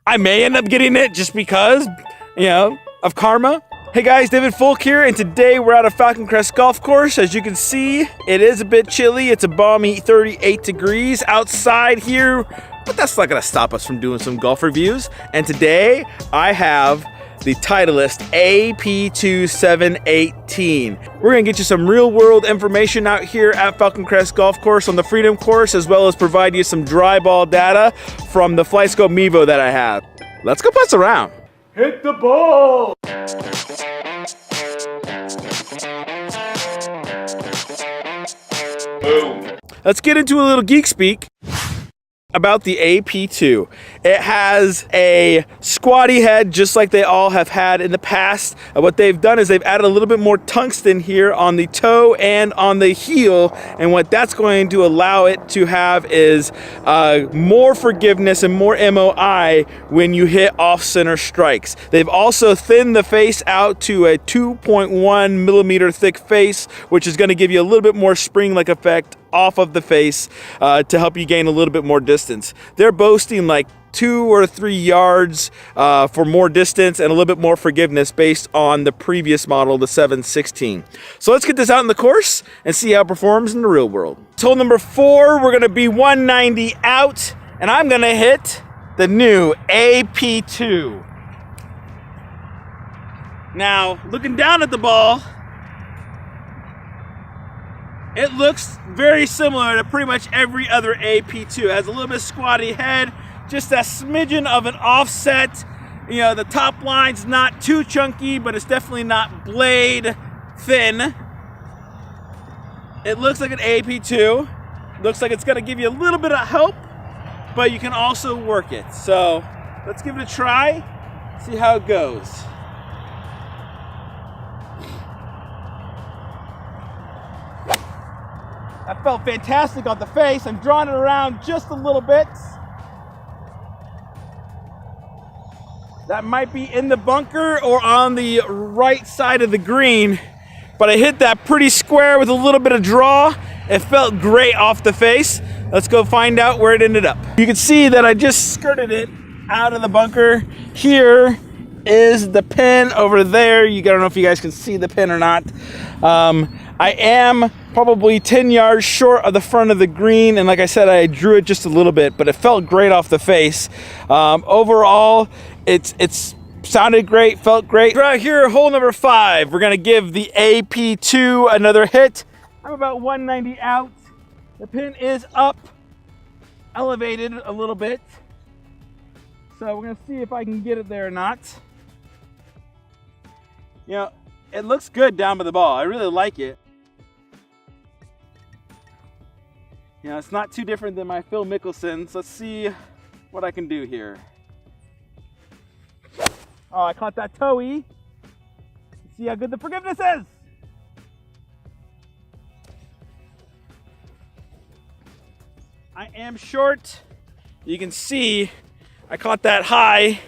I may end up getting it just because, you know, of karma. Hey guys, David Folk here, and today we're at a Falcon Crest golf course. As you can see, it is a bit chilly. It's a balmy 38 degrees outside here, but that's not gonna stop us from doing some golf reviews. And today, I have the Titleist AP2 718. We're gonna get you some real world information out here at Falcon Crest Golf Course on the Freedom Course, as well as provide you some dry ball data from the FlightScope Mevo that I have. Let's go putts around. Hit the ball! Boom. Let's get into a little geek speak about the AP2. It has a squatty head just like they all have had in the past. What they've done is they've added a little bit more tungsten here on the toe and on the heel, and what that's going to allow it to have is more forgiveness and more MOI when you hit off-center strikes. They've also thinned the face out to a 2.1 millimeter thick face, which is going to give you a little bit more spring-like effect off of the face to help you gain a little bit more distance. They're boasting like 2 or 3 yards for more distance and a little bit more forgiveness based on the previous model, the 716. So let's get this out in the course and see how it performs in the real world. Hole number 4, we're gonna be 190 out, and I'm gonna hit the new AP2. Now, looking down at the ball, it looks very similar to pretty much every other AP2. It has a little bit squatty head, just a smidgen of an offset. You know, the top line's not too chunky, but it's definitely not blade thin. It looks like an AP2. Looks like it's gonna give you a little bit of help, but you can also work it. So let's give it a try, see how it goes. That felt fantastic on the face. I'm drawing it around just a little bit. That might be in the bunker or on the right side of the green, but I hit that pretty square with a little bit of draw. It felt great off the face. Let's go find out where it ended up. You can see that I just skirted it out of the bunker. Here is the pin over there. I don't know if you guys can see the pin or not. I am probably 10 yards short of the front of the green, and like I said, I drew it just a little bit, but it felt great off the face. Overall, it's sounded great, felt great. Right here, hole number 5, we're gonna give the AP2 another hit. I'm about 190 out. The pin is up, elevated a little bit. So we're gonna see if I can get it there or not. You know, it looks good down by the ball. I really like it. You know, it's not too different than my Phil Mickelson's. Let's see what I can do here. Oh, I caught that toey. Let's see how good the forgiveness is. I am short. You can see I caught that high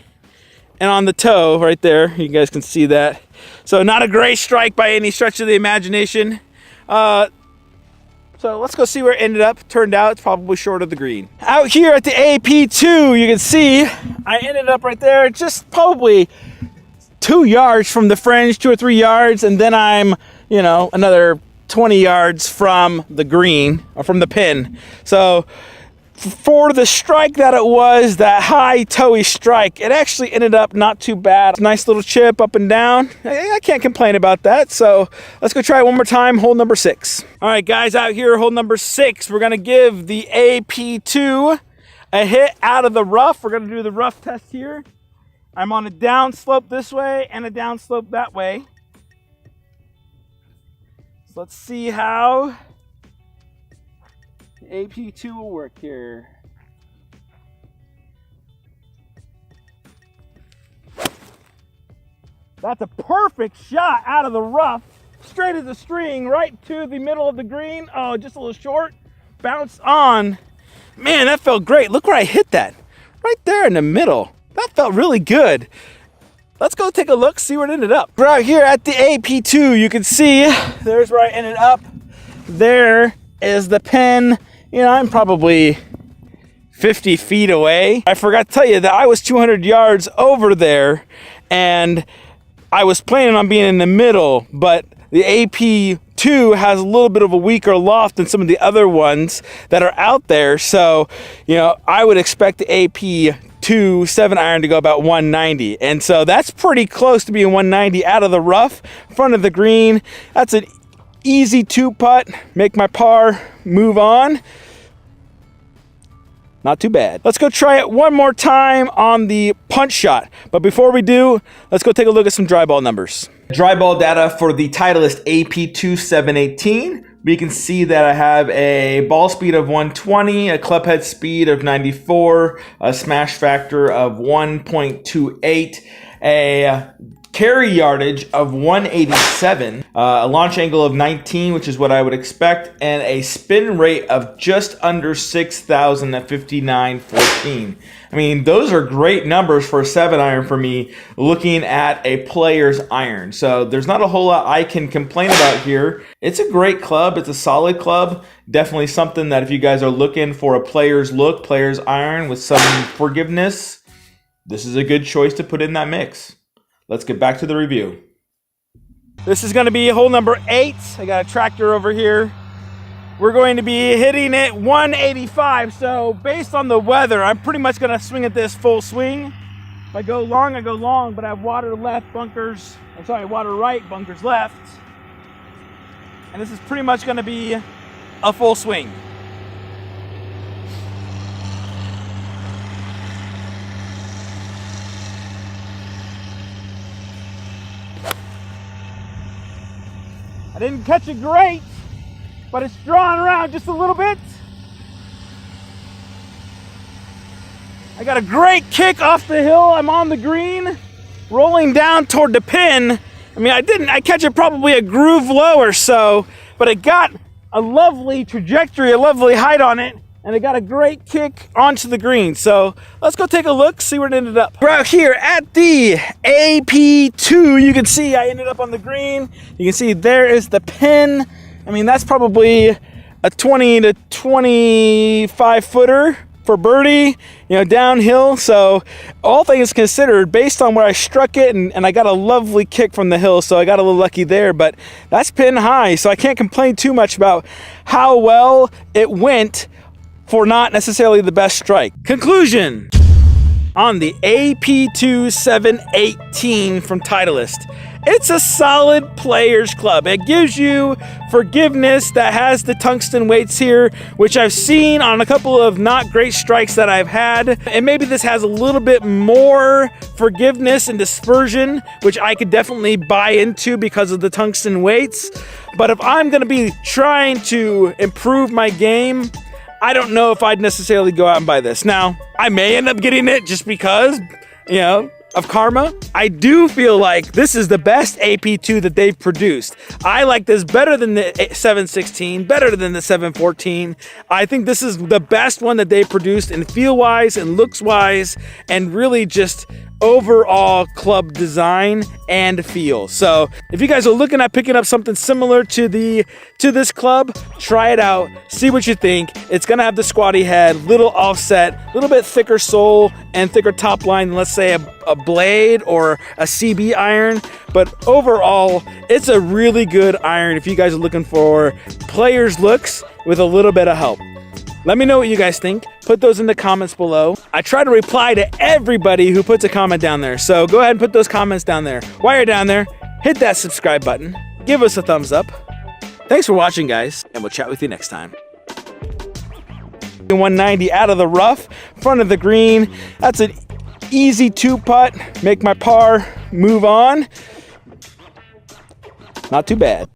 and on the toe right there. You guys can see that. So not a great strike by any stretch of the imagination. So let's go see where it ended up. Turned out it's probably short of the green. Out here at the AP2, you can see I ended up right there, just probably 2 yards from the fringe, 2 or 3 yards, and then I'm, you know, another 20 yards from the green, or from the pin. So for the strike that it was, that high toey strike, it actually ended up not too bad. Nice little chip up and down. I can't complain about that. So let's go try it one more time, hole number 6. All right, guys, out here, hole number 6, we're gonna give the AP2 a hit out of the rough. We're gonna do the rough test here. I'm on a down slope this way and a down slope that way. So let's see how AP2 will work here. That's a perfect shot out of the rough, straight as a string, right to the middle of the green. Oh, just a little short, bounce on. Man, that felt great. Look where I hit that, right there in the middle. That felt really good. Let's go take a look, see where it ended up. Right here at the AP2, you can see there's where I ended up. There is the pin. You know, I'm probably 50 feet away. I forgot to tell you that I was 200 yards over there, and I was planning on being in the middle, but the AP2 has a little bit of a weaker loft than some of the other ones that are out there. So, you know, I would expect the AP2 7-iron to go about 190. And so that's pretty close to being 190 out of the rough, front of the green. That's an easy 2-putt, make my par, move on. Not too bad. Let's go try it one more time on the punch shot. But before we do, let's go take a look at some dry ball numbers. Dry ball data for the Titleist AP2 718. We can see that I have a ball speed of 120, a club head speed of 94, a smash factor of 1.28, a carry yardage of 187, a launch angle of 19, which is what I would expect, and a spin rate of just under 6,000 at 59.14. I mean, those are great numbers for a 7-iron for me looking at a player's iron. So there's not a whole lot I can complain about here. It's a great club. It's a solid club. Definitely something that if you guys are looking for a player's look, player's iron with some forgiveness, this is a good choice to put in that mix. Let's get back to the review. This is going to be hole number 8. I got a tractor over here. We're going to be hitting it 185. So based on the weather, I'm pretty much going to swing at this full swing. If I go long, I go long, but I have water left, bunkers. I'm sorry, water right, bunkers left. And this is pretty much going to be a full swing. I didn't catch it great, but it's drawing around just a little bit. I got a great kick off the hill. I'm on the green, rolling down toward the pin. I mean, I catch it probably a groove low or so, but it got a lovely trajectory, a lovely height on it, and it got a great kick onto the green. So let's go take a look, see where it ended up. We're out here at the AP2. You can see I ended up on the green. You can see there is the pin. I mean, that's probably a 20 to 25 footer for birdie, you know, downhill. So all things considered, based on where I struck it, and I got a lovely kick from the hill, so I got a little lucky there, but that's pin high, so I can't complain too much about how well it went for not necessarily the best strike. Conclusion on the AP2 718 from Titleist. It's a solid player's club. It gives you forgiveness that has the tungsten weights here, which I've seen on a couple of not great strikes that I've had. And maybe this has a little bit more forgiveness and dispersion, which I could definitely buy into because of the tungsten weights. But if I'm gonna be trying to improve my game, I don't know if I'd necessarily go out and buy this. Now, I may end up getting it just because, you know, of karma. I do feel like this is the best AP2 that they've produced. I like this better than the 716, better than the 714. I think this is the best one that they've produced in feel-wise and looks-wise, and really just overall club design and feel. So if you guys are looking at picking up something similar to this club, try it out, see what you think. It's gonna have the squatty head, little offset, a little bit thicker sole and thicker top line than, let's say, a blade or a CB iron, but overall it's a really good iron if you guys are looking for players looks with a little bit of help. Let me know what you guys think. Put those in the comments below. I try to reply to everybody who puts a comment down there. So go ahead and put those comments down there. While you're down there, hit that subscribe button. Give us a thumbs up. Thanks for watching, guys, and we'll chat with you next time. 190 out of the rough, front of the green. That's an easy 2-putt. Make my par, move on. Not too bad.